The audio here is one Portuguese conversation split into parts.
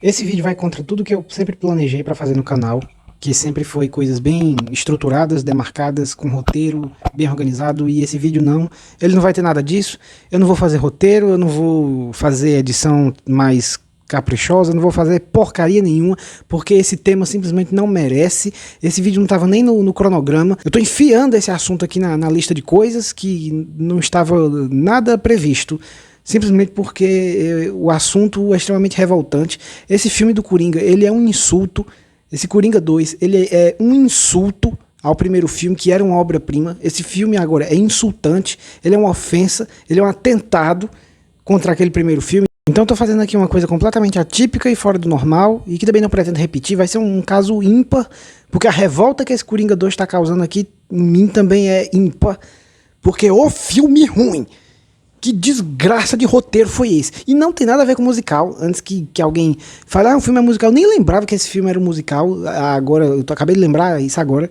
Esse vídeo vai contra tudo que eu sempre planejei para fazer no canal, que sempre foi coisas bem estruturadas, demarcadas, com roteiro bem organizado, e esse vídeo não, ele não vai ter nada disso. Eu não vou fazer roteiro, eu não vou fazer edição mais caprichosa, eu não vou fazer porcaria nenhuma, porque esse tema simplesmente não merece. Esse vídeo não estava nem no cronograma. Eu estou enfiando esse assunto aqui na lista de coisas que não estava nada previsto, simplesmente porque o assunto é extremamente revoltante. Esse filme do Coringa, ele é um insulto. Esse Coringa 2, ele é um insulto ao primeiro filme, que era uma obra-prima. Esse filme agora é insultante, ele é uma ofensa, ele é um atentado contra aquele primeiro filme. Então estou fazendo aqui uma coisa completamente atípica e fora do normal, e que também não pretendo repetir. Vai ser um caso ímpar, porque a revolta que esse Coringa 2 está causando aqui em mim também é ímpar, porque o filme ruim. Que desgraça de roteiro foi esse? E não tem nada a ver com musical. Antes que alguém fale, o filme é musical. Eu nem lembrava que esse filme era um musical. Agora, acabei de lembrar isso agora.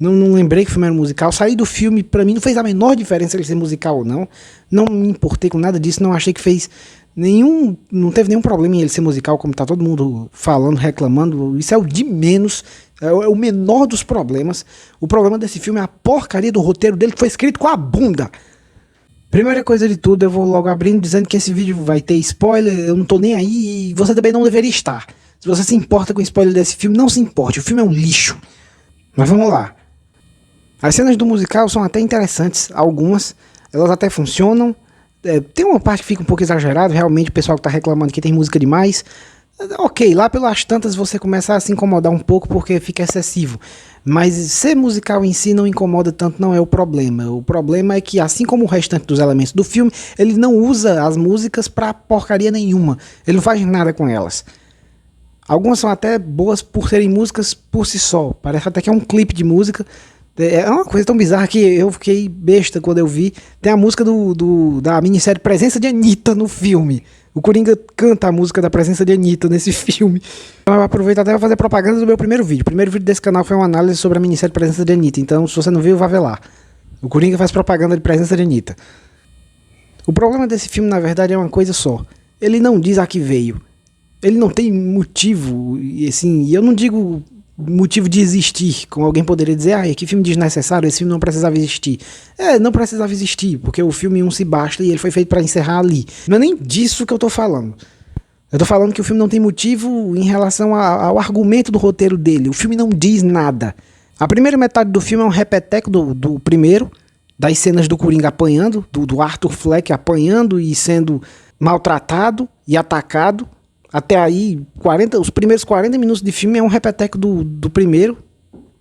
Não lembrei que o filme era um musical. Saí do filme, pra mim, não fez a menor diferença ele ser musical ou não. Não me importei com nada disso. Não achei que fez nenhum. Não teve nenhum problema em ele ser musical, como tá todo mundo falando, reclamando. Isso é o de menos. É o menor dos problemas. O problema desse filme é a porcaria do roteiro dele, que foi escrito com a bunda. Primeira coisa de tudo, eu vou logo abrindo dizendo que esse vídeo vai ter spoiler, eu não tô nem aí e você também não deveria estar. Se você se importa com o spoiler desse filme, não se importe, o filme é um lixo. Mas vamos lá. As cenas do musical são até interessantes, algumas, elas até funcionam. Tem uma parte que fica um pouco exagerada, realmente o pessoal que tá reclamando que tem música demais. Ok, lá pelas tantas você começa a se incomodar um pouco porque fica excessivo. Mas ser musical em si não incomoda tanto, não é o problema. O problema é que, assim como o restante dos elementos do filme, ele não usa as músicas pra porcaria nenhuma. Ele não faz nada com elas. Algumas são até boas por serem músicas por si só. Parece até que é um clipe de música. É uma coisa tão bizarra que eu fiquei besta quando eu vi. Tem a música da minissérie Presença de Anitta no filme. O Coringa canta a música da Presença de Anitta nesse filme. Eu aproveito até para fazer propaganda do meu primeiro vídeo. O primeiro vídeo desse canal foi uma análise sobre a minissérie Presença de Anitta. Então, se você não viu, vá ver lá. O Coringa faz propaganda de Presença de Anitta. O problema desse filme, na verdade, é uma coisa só. Ele não diz a que veio. Ele não tem motivo, e assim, e eu não digo motivo de existir, como alguém poderia dizer, que filme desnecessário, esse filme não precisava existir. Não precisava existir, porque o filme 1 se basta e ele foi feito para encerrar ali. Não é nem disso que eu tô falando. Eu tô falando que o filme não tem motivo em relação ao argumento do roteiro dele. O filme não diz nada. A primeira metade do filme é um repeteco do primeiro, das cenas do Coringa apanhando, do Arthur Fleck apanhando e sendo maltratado e atacado. Até aí, os primeiros 40 minutos de filme é um repeteco do primeiro.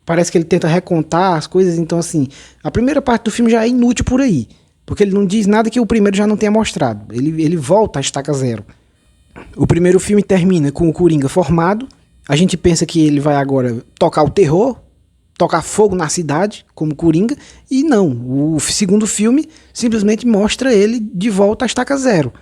Parece que ele tenta recontar as coisas, então assim, a primeira parte do filme já é inútil por aí. Porque ele não diz nada que o primeiro já não tenha mostrado. Ele volta a estaca zero. O primeiro filme termina com o Coringa formado. A gente pensa que ele vai agora tocar o terror, tocar fogo na cidade, como Coringa. E não, o segundo filme simplesmente mostra ele de volta a estaca zero.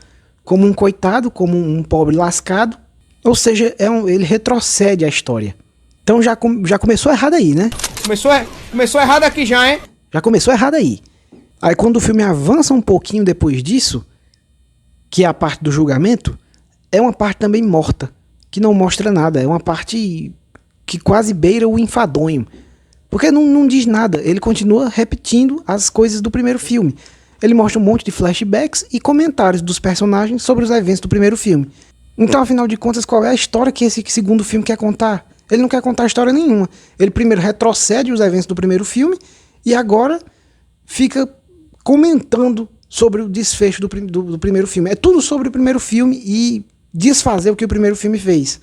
Como um coitado, como um pobre lascado. Ou seja, ele retrocede a história. Então já começou errado aí, né? Começou errado aqui já, hein? Já começou errado aí. Aí quando o filme avança um pouquinho depois disso, que é a parte do julgamento, é uma parte também morta, que não mostra nada. É uma parte que quase beira o enfadonho. Porque não diz nada, ele continua repetindo as coisas do primeiro filme. Ele mostra um monte de flashbacks e comentários dos personagens sobre os eventos do primeiro filme. Então, afinal de contas, qual é a história que esse segundo filme quer contar? Ele não quer contar história nenhuma. Ele primeiro retrocede os eventos do primeiro filme e agora fica comentando sobre o desfecho do primeiro filme. É tudo sobre o primeiro filme e desfazer o que o primeiro filme fez.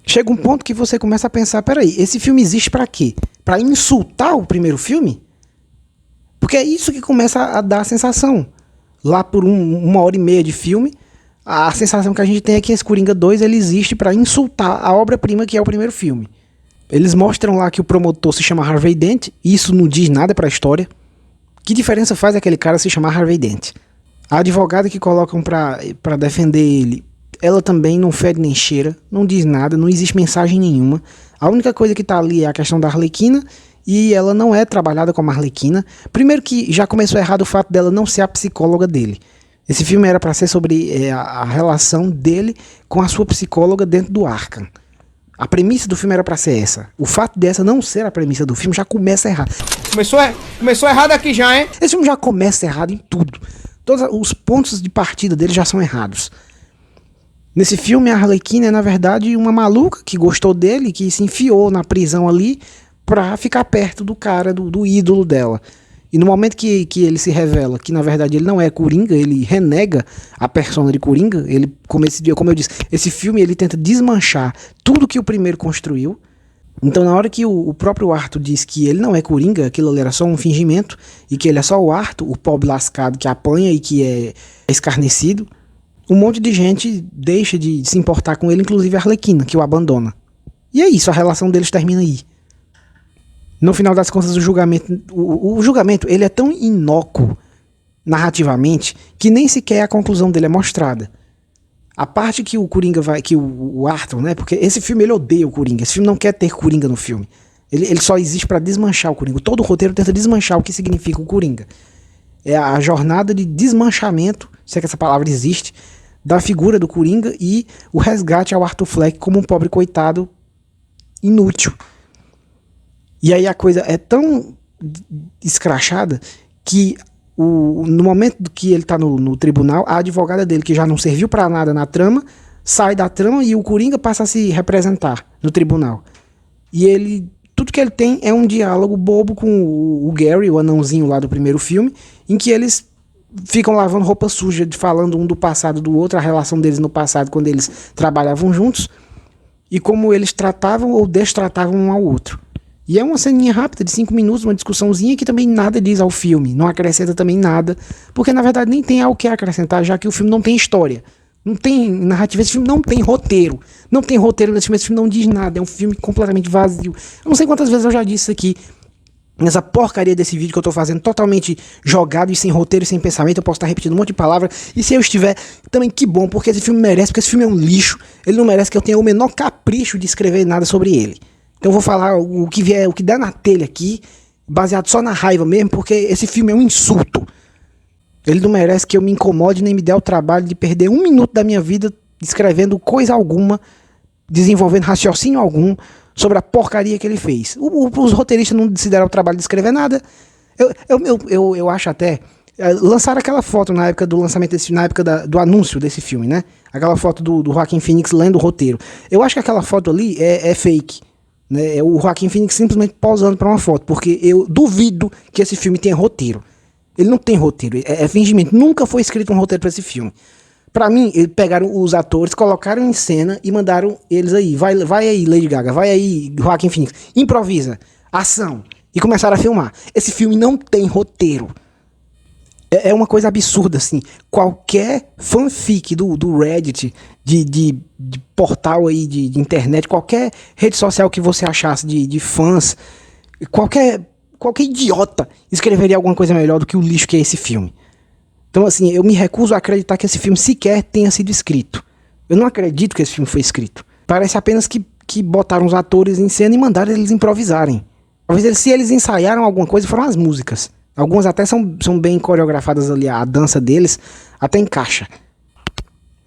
Chega um ponto que você começa a pensar, peraí, esse filme existe pra quê? Pra insultar o primeiro filme? Porque é isso que começa a dar a sensação. Lá por 1h30 de filme, a sensação que a gente tem é que esse Coringa 2 ele existe para insultar a obra-prima que é o primeiro filme. Eles mostram lá que o promotor se chama Harvey Dent, e isso não diz nada para a história. Que diferença faz aquele cara se chamar Harvey Dent? A advogada que colocam para defender ele, ela também não fede nem cheira, não diz nada, não existe mensagem nenhuma. A única coisa que tá ali é a questão da Arlequina, e ela não é trabalhada como Arlequina. Primeiro que já começou errado o fato dela não ser a psicóloga dele. Esse filme era para ser sobre a relação dele com a sua psicóloga dentro do Arkham. A premissa do filme era para ser essa. O fato dessa não ser a premissa do filme já começa errado. Começou errado aqui já, hein? Esse filme já começa errado em tudo. Todos os pontos de partida dele já são errados. Nesse filme, a Arlequina é, na verdade, uma maluca que gostou dele, que se enfiou na prisão ali pra ficar perto do cara, do ídolo dela. E no momento que ele se revela que, na verdade, ele não é Coringa, ele renega a persona de Coringa, ele, como eu disse, esse filme ele tenta desmanchar tudo que o primeiro construiu. Então, na hora que o próprio Arthur diz que ele não é Coringa, aquilo ali era só um fingimento, e que ele é só o Arthur, o pobre lascado que apanha e que é escarnecido, um monte de gente deixa de se importar com ele, inclusive a Arlequina, que o abandona. E é isso, a relação deles termina aí. No final das contas, o julgamento ele é tão inócuo narrativamente que nem sequer a conclusão dele é mostrada. A parte que o Coringa vai, que o Arthur, né? Porque esse filme ele odeia o Coringa. Esse filme não quer ter Coringa no filme. Ele só existe para desmanchar o Coringa. Todo o roteiro tenta desmanchar o que significa o Coringa. É a jornada de desmanchamento, se é que essa palavra existe, da figura do Coringa e o resgate ao Arthur Fleck como um pobre coitado inútil. E aí a coisa é tão escrachada que no momento que ele tá no tribunal, a advogada dele, que já não serviu pra nada na trama, sai da trama e o Coringa passa a se representar no tribunal. E tudo que ele tem é um diálogo bobo com o Gary, o anãozinho lá do primeiro filme, em que eles ficam lavando roupa suja, falando um do passado do outro, a relação deles no passado quando eles trabalhavam juntos, e como eles tratavam ou destratavam um ao outro. E é uma ceninha rápida de 5 minutos, uma discussãozinha que também nada diz ao filme, não acrescenta também nada, porque na verdade nem tem algo que acrescentar, já que o filme não tem história, não tem narrativa, esse filme não tem roteiro, nesse filme, esse filme não diz nada, é um filme completamente vazio. Eu não sei quantas vezes eu já disse isso aqui, nessa porcaria desse vídeo que eu tô fazendo, totalmente jogado e sem roteiro e sem pensamento, eu posso estar repetindo um monte de palavra, e se eu estiver, também que bom, porque esse filme merece, porque esse filme é um lixo, ele não merece que eu tenha o menor capricho de escrever nada sobre ele. Então eu vou falar o que vier, o que der na telha aqui, baseado só na raiva mesmo, porque esse filme é um insulto. Ele não merece que eu me incomode nem me dê o trabalho de perder 1 minuto da minha vida escrevendo coisa alguma, desenvolvendo raciocínio algum sobre a porcaria que ele fez. Os roteiristas não se deram o trabalho de escrever nada. Eu acho até... Lançaram aquela foto na época do lançamento na época do anúncio desse filme, né? Aquela foto do Joaquin Phoenix lendo o roteiro. Eu acho que aquela foto ali é fake. Né? É o Joaquin Phoenix simplesmente posando para uma foto, porque eu duvido que esse filme tenha roteiro. Ele não tem roteiro, é fingimento. Nunca foi escrito um roteiro para esse filme. Para mim, eles pegaram os atores, colocaram em cena e mandaram eles aí. Vai aí, Lady Gaga, vai aí, Joaquin Phoenix. Improvisa, ação. E começaram a filmar. Esse filme não tem roteiro. É uma coisa absurda, assim. Qualquer fanfic do Reddit, de portal aí de internet, qualquer rede social que você achasse de fãs, qualquer idiota escreveria alguma coisa melhor do que o lixo que é esse filme. Então, assim, eu me recuso a acreditar que esse filme sequer tenha sido escrito. Eu não acredito que esse filme foi escrito. Parece apenas que botaram os atores em cena e mandaram eles improvisarem. Talvez se eles ensaiaram alguma coisa, foram as músicas. Algumas até são bem coreografadas ali, a dança deles até encaixa.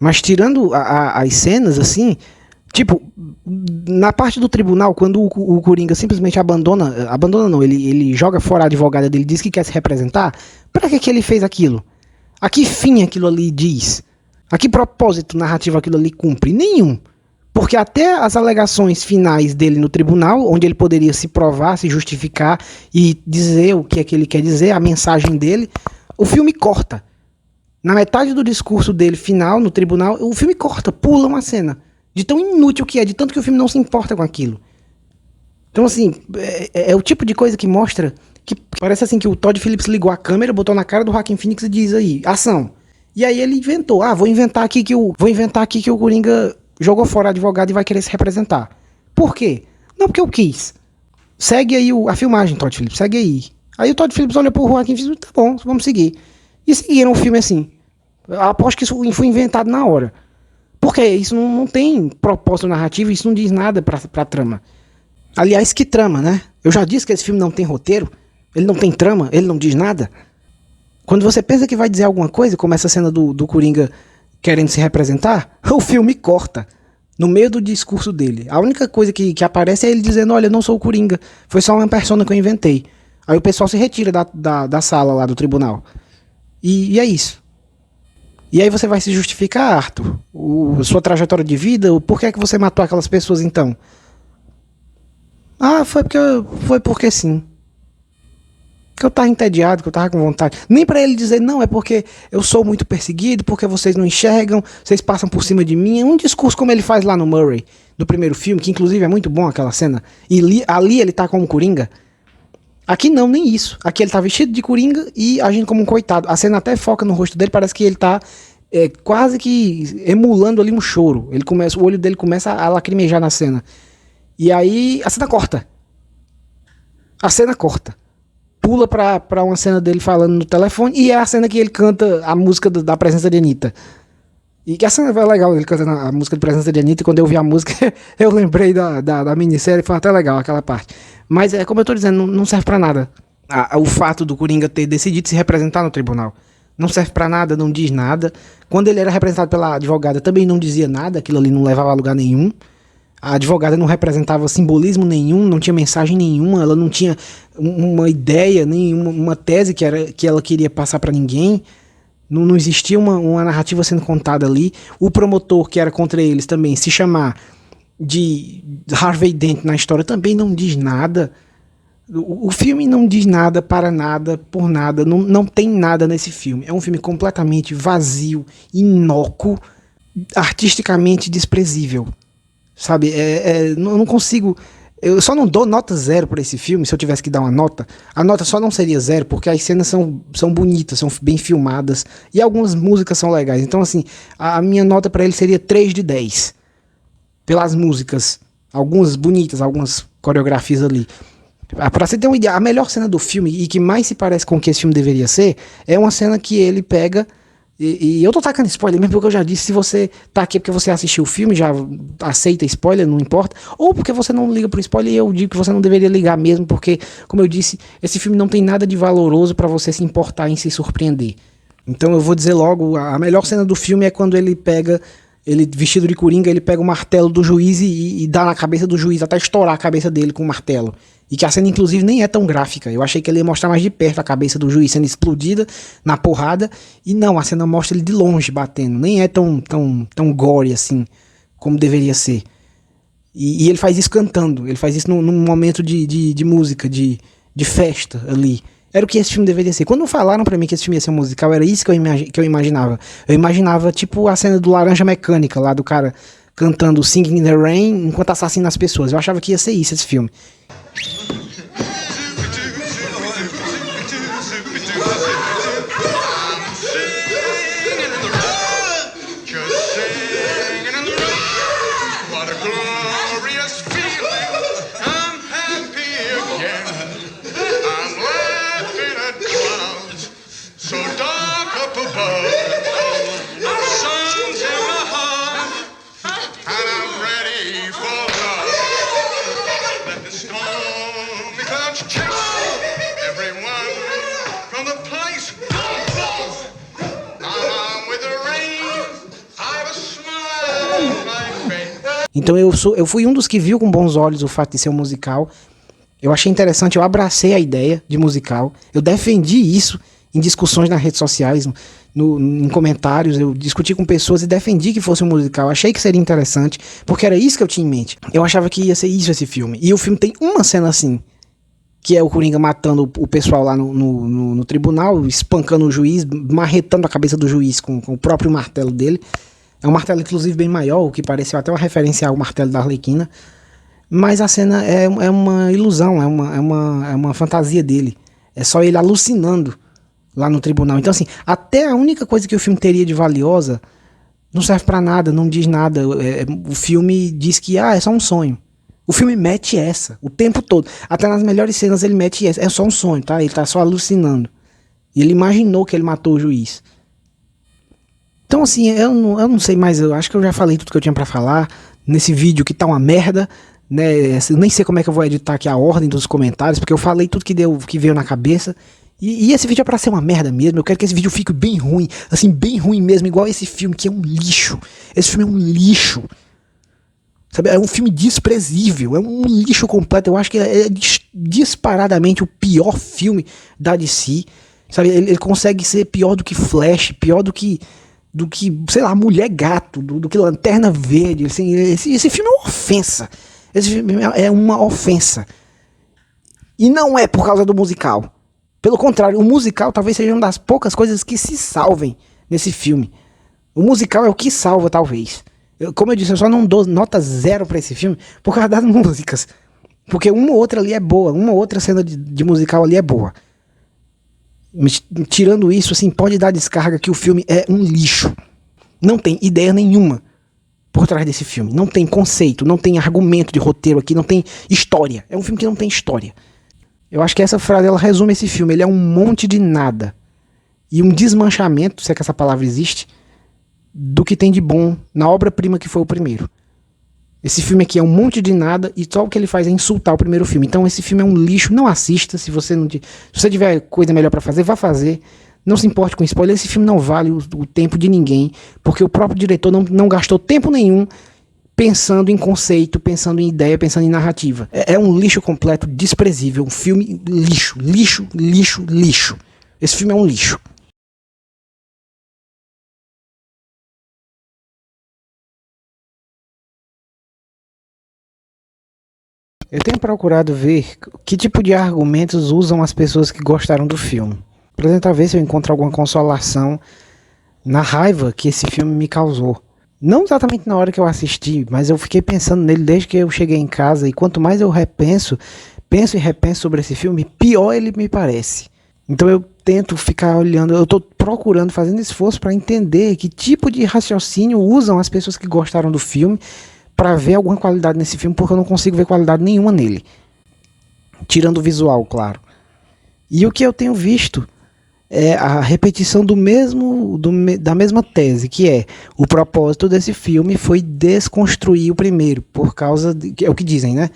Mas tirando as cenas, assim, tipo, na parte do tribunal, quando o Coringa simplesmente abandona não, ele joga fora a advogada dele, diz que quer se representar, pra que ele fez aquilo? A que fim aquilo ali diz? A que propósito narrativo aquilo ali cumpre? Nenhum. Porque até as alegações finais dele no tribunal, onde ele poderia se provar, se justificar e dizer o que é que ele quer dizer, a mensagem dele, o filme corta. Na metade do discurso dele final no tribunal, o filme corta, pula uma cena. De tão inútil que é, de tanto que o filme não se importa com aquilo. Então, assim, é o tipo de coisa que mostra que parece assim que o Todd Phillips ligou a câmera, botou na cara do Joaquin Phoenix e diz aí, ação. E aí ele inventou, vou inventar aqui que o Coringa jogou fora o advogado e vai querer se representar. Por quê? Não, porque eu quis. Segue aí a filmagem, Todd Phillips, segue aí. Aí o Todd Phillips olhou pro Joaquin e disse, tá bom, vamos seguir. E seguiram o filme assim. Aposto que isso foi inventado na hora. Porque isso não tem propósito narrativo, isso não diz nada pra trama. Aliás, que trama, né? Eu já disse que esse filme não tem roteiro, ele não tem trama, ele não diz nada. Quando você pensa que vai dizer alguma coisa, como essa cena do Coringa querendo se representar, o filme corta no meio do discurso dele. A única coisa que aparece é ele dizendo, olha, eu não sou o Coringa, foi só uma persona que eu inventei. Aí o pessoal se retira da sala lá do tribunal. E é isso. E aí você vai se justificar, Arthur, sua trajetória de vida, por que é que você matou aquelas pessoas então? Ah, foi porque sim. Que eu tava entediado, que eu tava com vontade. Nem pra ele dizer, não, é porque eu sou muito perseguido, porque vocês não enxergam, vocês passam por cima de mim. É um discurso como ele faz lá no Murray, no primeiro filme, que inclusive é muito bom aquela cena. E ali ele tá como Coringa. Aqui não, nem isso. Aqui ele tá vestido de Coringa e agindo como um coitado. A cena até foca no rosto dele, parece que ele tá quase que emulando ali um choro. O olho dele começa a lacrimejar na cena. E aí a cena corta. A cena corta. Pula pra uma cena dele falando no telefone, e é a cena que ele canta a música da presença de Anitta. E que a cena é legal, ele cantando a música de presença de Anitta, e quando eu vi a música, eu lembrei da minissérie, foi até legal aquela parte. Mas é como eu tô dizendo, não serve pra nada. O fato do Coringa ter decidido se representar no tribunal. Não serve pra nada, não diz nada. Quando ele era representado pela advogada, também não dizia nada, aquilo ali não levava a lugar nenhum. A advogada não representava simbolismo nenhum, não tinha mensagem nenhuma, ela não tinha uma ideia, nem uma tese que ela queria passar para ninguém. Não existia uma narrativa sendo contada ali. O promotor que era contra eles também, se chamar de Harvey Dent na história, também não diz nada. O filme não diz nada para nada, por nada, não tem nada nesse filme. É um filme completamente vazio, inócuo, artisticamente desprezível. Sabe, não consigo. Eu só não dou nota 0 pra esse filme. Se eu tivesse que dar uma nota, a nota só não seria 0, porque as cenas são bonitas, são bem filmadas e algumas músicas são legais. Então, assim, a minha nota pra ele seria 3 de 10 pelas músicas, algumas bonitas, algumas coreografias ali. Pra você ter uma ideia, a melhor cena do filme e que mais se parece com o que esse filme deveria ser é uma cena que ele pega. E eu tô tacando spoiler mesmo porque eu já disse, se você tá aqui porque você assistiu o filme, já aceita spoiler, não importa, ou porque você não liga pro spoiler, e eu digo que você não deveria ligar mesmo, porque, como eu disse, esse filme não tem nada de valoroso pra você se importar em se surpreender. Então eu vou dizer logo, a melhor cena do filme é quando ele pega, ele vestido de Coringa, ele pega o martelo do juiz e dá na cabeça do juiz, até estourar a cabeça dele com o martelo. E que a cena, inclusive, nem é tão gráfica. Eu achei que ele ia mostrar mais de perto a cabeça do juiz sendo explodida na porrada. E não, a cena mostra ele de longe batendo. Nem é tão gore assim, como deveria ser. E ele faz isso cantando. Ele faz isso num momento de música, de festa ali. Era o que esse filme deveria ser. Quando falaram pra mim que esse filme ia ser um musical, era isso que eu imaginava. Eu imaginava, tipo, a cena do Laranja Mecânica, lá do cara cantando Singing in the Rain enquanto assassina as pessoas. Eu achava que ia ser isso, esse filme. Então eu fui um dos que viu com bons olhos o fato de ser um musical. Eu achei interessante, eu abracei a ideia de musical. Eu defendi isso em discussões nas redes sociais, em comentários. Eu discuti com pessoas e defendi que fosse um musical. Achei que seria interessante, porque era isso que eu tinha em mente. Eu achava que ia ser isso esse filme. E o filme tem uma cena assim, que é o Coringa matando o pessoal lá no tribunal, espancando o juiz, marretando a cabeça do juiz com o próprio martelo dele. É um martelo, inclusive, bem maior, o que pareceu até uma referência ao martelo da Arlequina. Mas a cena é uma ilusão, é uma fantasia dele. É só ele alucinando lá no tribunal. Então, assim, até a única coisa que o filme teria de valiosa não serve pra nada, não diz nada. O filme diz que, é só um sonho. O filme mete essa, o tempo todo. Até nas melhores cenas ele mete essa. É só um sonho, tá? Ele tá só alucinando. E ele imaginou que ele matou o juiz. Então, assim, eu não sei mais, eu acho que eu já falei tudo que eu tinha pra falar nesse vídeo que tá uma merda, né? Eu nem sei como é que eu vou editar aqui a ordem dos comentários, porque eu falei tudo que veio na cabeça E esse vídeo é pra ser uma merda mesmo. Eu quero que esse vídeo fique bem ruim, assim, bem ruim mesmo, igual esse filme, que é um lixo. Esse filme é um lixo. Sabe, é um filme desprezível, é um lixo completo. Eu acho que é disparadamente o pior filme da DC. Sabe, ele consegue ser pior do que Flash, pior do que sei lá, Mulher Gato, do que Lanterna Verde. Assim, esse filme é uma ofensa. Esse filme é uma ofensa. E não é por causa do musical. Pelo contrário, o musical talvez seja uma das poucas coisas que se salvem nesse filme. O musical é o que salva, talvez. Como eu disse, eu só não dou nota 0 pra esse filme por causa das músicas. Porque uma ou outra ali é boa, uma ou outra cena de musical ali é boa. Tirando isso, assim, pode dar descarga que o filme é um lixo. Não tem ideia nenhuma por trás desse filme. Não tem conceito, não tem argumento de roteiro aqui, não tem história. É um filme que não tem história. Eu acho que essa frase, ela resume esse filme. Ele é um monte de nada. E um desmanchamento, se é que essa palavra existe, do que tem de bom na obra-prima que foi o primeiro. Esse filme aqui é um monte de nada e só o que ele faz é insultar o primeiro filme. Então esse filme é um lixo, não assista. Se você tiver coisa melhor pra fazer, vá fazer. Não se importe com spoiler, esse filme não vale o tempo de ninguém, porque o próprio diretor não gastou tempo nenhum pensando em conceito, pensando em ideia, pensando em narrativa. É um lixo completo, desprezível, um filme lixo, lixo, lixo, lixo. Esse filme é um lixo. Eu tenho procurado ver que tipo de argumentos usam as pessoas que gostaram do filme, para tentar ver se eu encontro alguma consolação na raiva que esse filme me causou. Não exatamente na hora que eu assisti, mas eu fiquei pensando nele desde que eu cheguei em casa, e quanto mais eu penso e repenso sobre esse filme, pior ele me parece. Então eu tento ficar olhando, eu tô procurando, fazendo esforço para entender que tipo de raciocínio usam as pessoas que gostaram do filme para ver alguma qualidade nesse filme, porque eu não consigo ver qualidade nenhuma nele. Tirando o visual, claro. E o que eu tenho visto é a repetição da mesma tese, que é o propósito desse filme foi desconstruir o primeiro, por causa é o que dizem, né?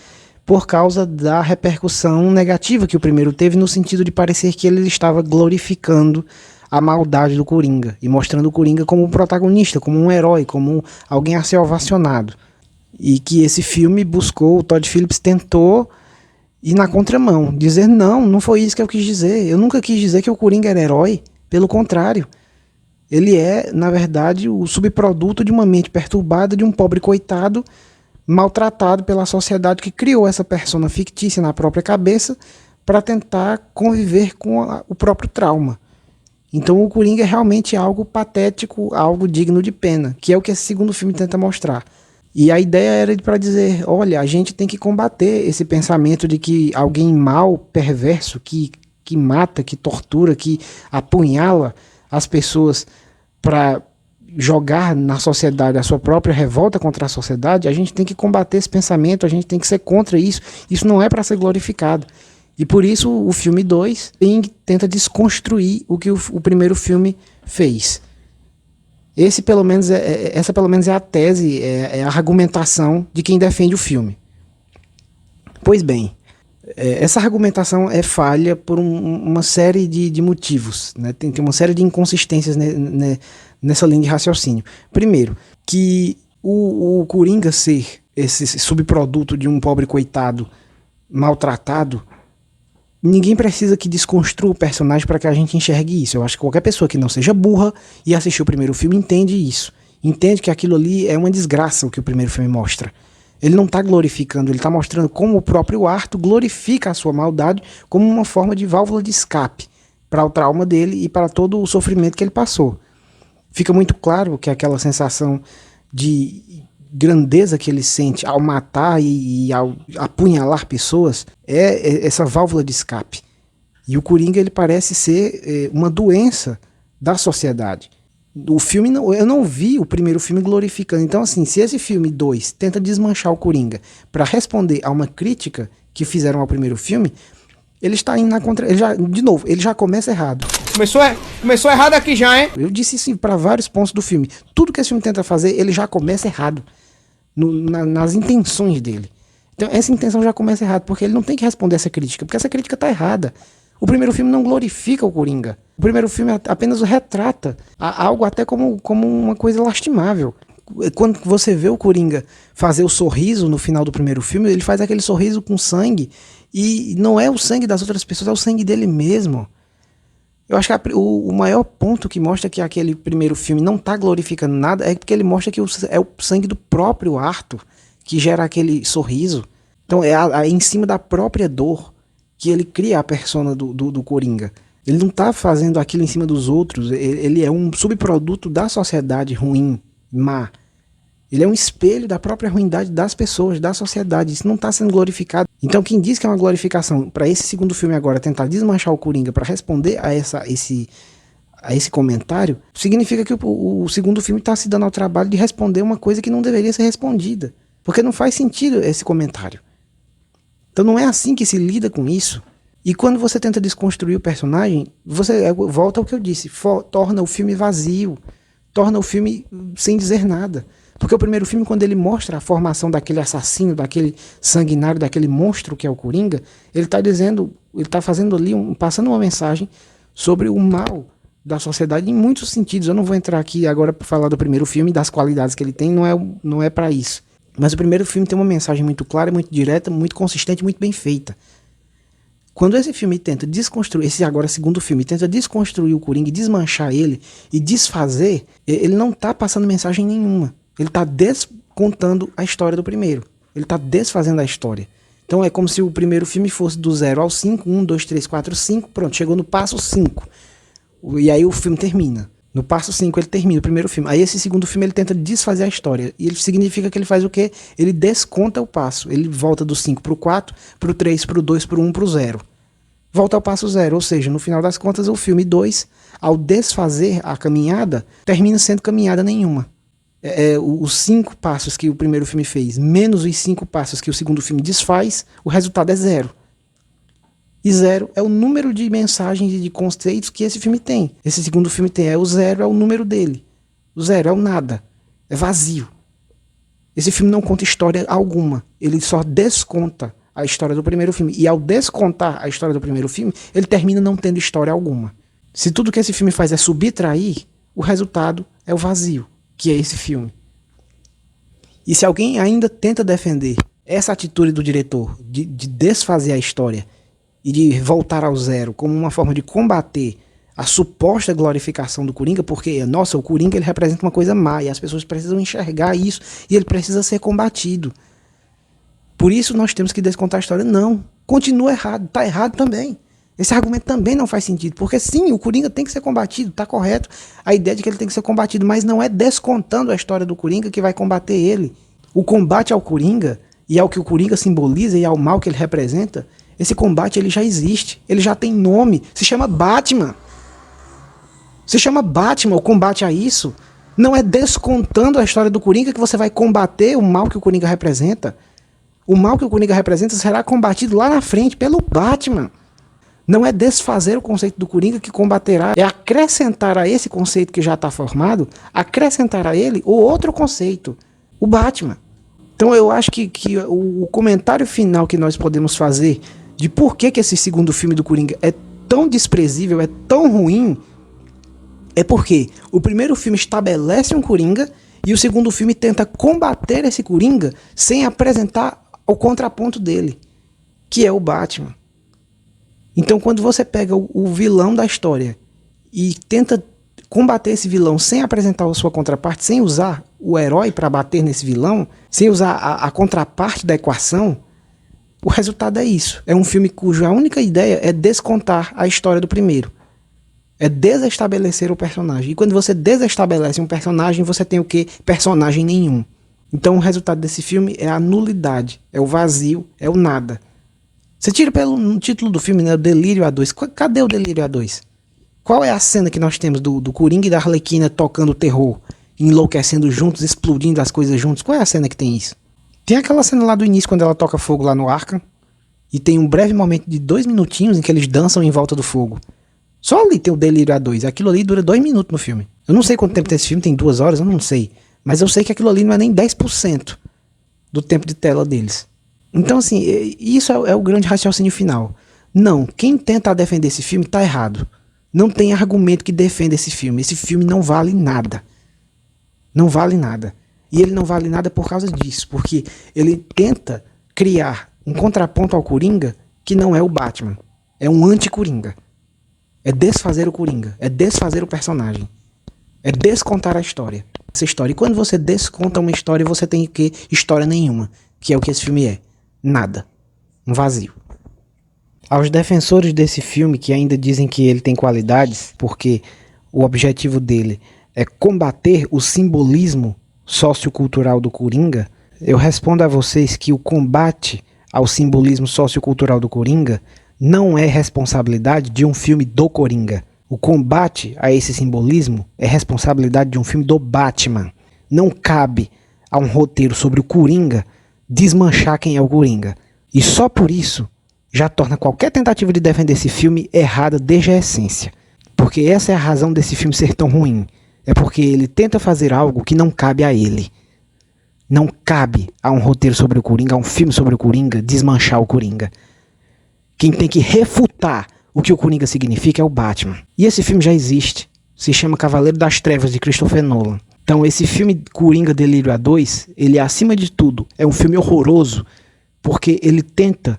Por causa da repercussão negativa que o primeiro teve, no sentido de parecer que ele estava glorificando a maldade do Coringa e mostrando o Coringa como um protagonista, como um herói, como alguém a ser ovacionado. E que esse filme buscou, o Todd Phillips tentou ir na contramão, dizer não foi isso que eu quis dizer. Eu nunca quis dizer que o Coringa era herói, pelo contrário. Ele é, na verdade, o subproduto de uma mente perturbada de um pobre coitado maltratado pela sociedade que criou essa persona fictícia na própria cabeça para tentar conviver com o próprio trauma. Então o Coringa é realmente algo patético, algo digno de pena, que é o que esse segundo filme tenta mostrar. E a ideia era para dizer, olha, a gente tem que combater esse pensamento de que alguém mau, perverso, que mata, que tortura, que apunhala as pessoas para jogar na sociedade a sua própria revolta contra a sociedade, a gente tem que combater esse pensamento, a gente tem que ser contra isso. Isso não é para ser glorificado. E por isso o filme 2 tenta desconstruir o que o primeiro filme fez. Essa pelo menos é a tese, é a argumentação de quem defende o filme. Pois bem, essa argumentação é falha por uma série de motivos, né? Tem uma série de inconsistências nessa linha de raciocínio. Primeiro, que o Coringa ser esse subproduto de um pobre coitado maltratado, ninguém precisa que desconstrua o personagem para que a gente enxergue isso. Eu acho que qualquer pessoa que não seja burra e assistir o primeiro filme entende isso. Entende que aquilo ali é uma desgraça o que o primeiro filme mostra. Ele não está glorificando, ele está mostrando como o próprio Arthur glorifica a sua maldade como uma forma de válvula de escape para o trauma dele e para todo o sofrimento que ele passou. Fica muito claro que aquela sensação de grandeza que ele sente ao matar e ao apunhalar pessoas é essa válvula de escape. E o Coringa, ele parece ser uma doença da sociedade. O filme, eu não vi o primeiro filme glorificando. Então, assim, se esse filme 2 tenta desmanchar o Coringa para responder a uma crítica que fizeram ao primeiro filme, ele está indo na contra... ele já começa errado. Começou errado aqui já, hein? Eu disse isso para vários pontos do filme. Tudo que esse filme tenta fazer, ele já começa errado. Nas intenções dele. Então essa intenção já começa errado, porque ele não tem que responder essa crítica, porque essa crítica está errada. O primeiro filme não glorifica o Coringa. O primeiro filme apenas o retrata algo até como uma coisa lastimável. Quando você vê o Coringa fazer o sorriso no final do primeiro filme, ele faz aquele sorriso com sangue, e não é o sangue das outras pessoas, é o sangue dele mesmo. Eu acho que o maior ponto que mostra que aquele primeiro filme não está glorificando nada é porque ele mostra que é o sangue do próprio Arthur que gera aquele sorriso. Então é em cima da própria dor que ele cria a persona do Coringa. Ele não está fazendo aquilo em cima dos outros, ele é um subproduto da sociedade ruim, má. Ele é um espelho da própria ruindade das pessoas, da sociedade. Isso não está sendo glorificado. Então quem diz que é uma glorificação para esse segundo filme agora tentar desmanchar o Coringa para responder a esse comentário, significa que o segundo filme está se dando ao trabalho de responder uma coisa que não deveria ser respondida. Porque não faz sentido esse comentário. Então não é assim que se lida com isso. E quando você tenta desconstruir o personagem, você volta ao que eu disse, torna o filme vazio, torna o filme sem dizer nada. Porque o primeiro filme, quando ele mostra a formação daquele assassino, daquele sanguinário, daquele monstro que é o Coringa, ele está fazendo ali, passando uma mensagem sobre o mal da sociedade em muitos sentidos. Eu não vou entrar aqui agora para falar do primeiro filme, das qualidades que ele tem, não é para isso. Mas o primeiro filme tem uma mensagem muito clara, muito direta, muito consistente, muito bem feita. Quando esse filme tenta desconstruir, esse agora segundo filme, tenta desconstruir o Coringa, desmanchar ele e desfazer, ele não está passando mensagem nenhuma. Ele está descontando a história do primeiro. Ele está desfazendo a história. Então é como se o primeiro filme fosse do 0 ao 5, 1, 2, 3, 4, 5, pronto, chegou no passo 5. E aí o filme termina. No passo 5 ele termina o primeiro filme. Aí esse segundo filme ele tenta desfazer a história. E ele significa que ele faz o quê? Ele desconta o passo. Ele volta do 5 para o 4, para o 3, para o 2, para o 1, para o 0. Volta ao passo 0. Ou seja, no final das contas o filme 2, ao desfazer a caminhada, termina sendo caminhada nenhuma. Os 5 passos que o primeiro filme fez, menos os 5 passos que o segundo filme desfaz, o resultado é 0. E 0 é o número de mensagens e de conceitos que esse filme tem. Esse segundo filme tem. O 0 é o número dele. O 0 é o nada. É vazio. Esse filme não conta história alguma. Ele só desconta a história do primeiro filme. E ao descontar a história do primeiro filme, ele termina não tendo história alguma. Se tudo que esse filme faz é subtrair, o resultado é o vazio, que é esse filme. E se alguém ainda tenta defender essa atitude do diretor de desfazer a história e de voltar ao 0 como uma forma de combater a suposta glorificação do Coringa, porque, nossa, o Coringa ele representa uma coisa má e as pessoas precisam enxergar isso e ele precisa ser combatido. Por isso nós temos que descontar a história. Não, continua errado, está errado também. Esse argumento também não faz sentido, porque sim, o Coringa tem que ser combatido, está correto a ideia de que ele tem que ser combatido, mas não é descontando a história do Coringa que vai combater ele. O combate ao Coringa e ao que o Coringa simboliza e ao mal que ele representa, esse combate ele já existe, ele já tem nome, se chama Batman. Se chama Batman, o combate a isso. Não é descontando a história do Coringa que você vai combater o mal que o Coringa representa. O mal que o Coringa representa será combatido lá na frente pelo Batman. Não é desfazer o conceito do Coringa que combaterá, é acrescentar a esse conceito que já está formado, acrescentar a ele o outro conceito, o Batman. Então eu acho que o comentário final que nós podemos fazer de por que esse segundo filme do Coringa é tão desprezível, é tão ruim, é porque o primeiro filme estabelece um Coringa e o segundo filme tenta combater esse Coringa sem apresentar o contraponto dele, que é o Batman. Então quando você pega o vilão da história e tenta combater esse vilão sem apresentar a sua contraparte, sem usar o herói para bater nesse vilão, sem usar a contraparte da equação, o resultado é isso. É um filme cuja única ideia é descontar a história do primeiro. É desestabelecer o personagem. E quando você desestabelece um personagem, você tem o quê? Personagem nenhum. Então o resultado desse filme é a nulidade, é o vazio, é o nada. Você tira pelo título do filme, né, o Delírio A2. Cadê o Delírio A2? Qual é a cena que nós temos do Coringa e da Arlequina tocando terror, enlouquecendo juntos, explodindo as coisas juntos? Qual é a cena que tem isso? Tem aquela cena lá do início, quando ela toca fogo lá no Arkham, e tem um breve momento de 2 minutinhos em que eles dançam em volta do fogo. Só ali tem o Delírio A2. Aquilo ali dura 2 minutos no filme. Eu não sei quanto tempo tem esse filme, tem 2 horas, eu não sei. Mas eu sei que aquilo ali não é nem 10% do tempo de tela deles. Então, assim, isso é o grande raciocínio final. Não, quem tenta defender esse filme tá errado. Não tem argumento que defenda esse filme. Esse filme não vale nada. Não vale nada. E ele não vale nada por causa disso, porque ele tenta criar um contraponto ao Coringa que não é o Batman. É um anti-Coringa. É desfazer o Coringa. É desfazer o personagem. É descontar a história. Essa história. E quando você desconta uma história, você tem que história nenhuma. Que é o que esse filme é. Nada. Um vazio. Aos defensores desse filme que ainda dizem que ele tem qualidades, porque o objetivo dele é combater o simbolismo sociocultural do Coringa, eu respondo a vocês que o combate ao simbolismo sociocultural do Coringa não é responsabilidade de um filme do Coringa. O combate a esse simbolismo é responsabilidade de um filme do Batman. Não cabe a um roteiro sobre o Coringa desmanchar quem é o Coringa. E só por isso já torna qualquer tentativa de defender esse filme errada desde a essência. Porque essa é a razão desse filme ser tão ruim. É porque ele tenta fazer algo que não cabe a ele. Não cabe a um roteiro sobre o Coringa, a um filme sobre o Coringa, desmanchar o Coringa. Quem tem que refutar o que o Coringa significa é o Batman. E esse filme já existe. Se chama Cavaleiro das Trevas, de Christopher Nolan. Então esse filme Coringa Delírio A2, ele acima de tudo é um filme horroroso, porque ele tenta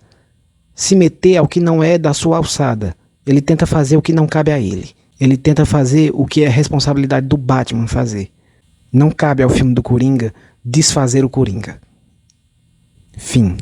se meter ao que não é da sua alçada. Ele tenta fazer o que não cabe a ele. Ele tenta fazer o que é responsabilidade do Batman fazer. Não cabe ao filme do Coringa desfazer o Coringa. Fim.